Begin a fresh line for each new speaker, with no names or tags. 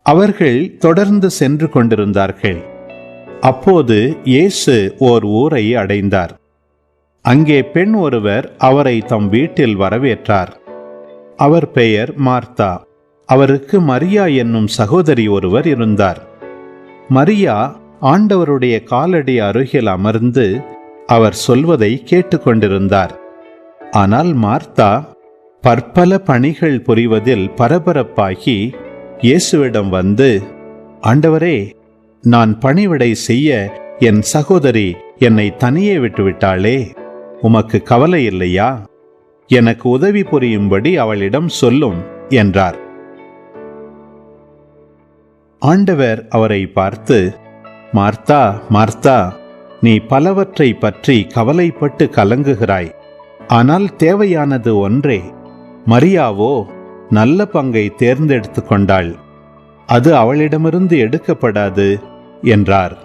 அவர்கள் தொடர்ந்து சென்று கொண்டிருந்தார்கள். அப்போது இயேசு ஓர் ஊரை அடைந்தார். அங்கே பெண் ஒருவர் அவரை தம் வீட்டில் வரவேற்றார். அவர் பெயர் மார்த்தா. அவருக்கு மரியா என்னும் சகோதரி ஒருவர் இருந்தார். மரியா ஆண்டவருடைய காலடி அருகில் அமர்ந்து அவர் சொல்வதை கேட்டுக்கொண்டிருந்தார். ஆனால் மார்த்தா பற்பல பணிகள் புரிவதில் பரபரப்பாகி இயேசுவிடம் வந்து, ஆண்டவரே, நான் பணிவிடை செய்ய என் சகோதரி என்னை தனியே விட்டுவிட்டாளே, உமக்கு கவலை இல்லையா? எனக்கு உதவி புரியும்படி அவளிடம் சொல்லும் என்றார். ஆண்டவர் அவரை பார்த்து, மார்த்தா, மார்த்தா, நீ பலவற்றை பற்றி கவலைப்பட்டு கலங்குகிறாய். ஆனால் தேவையானது ஒன்றே. மரியாவோ நல்ல பங்கை தேர்ந்தெடுத்து கொண்டாள். அது அவளிடமிருந்து எடுக்கப்படாது என்றார்.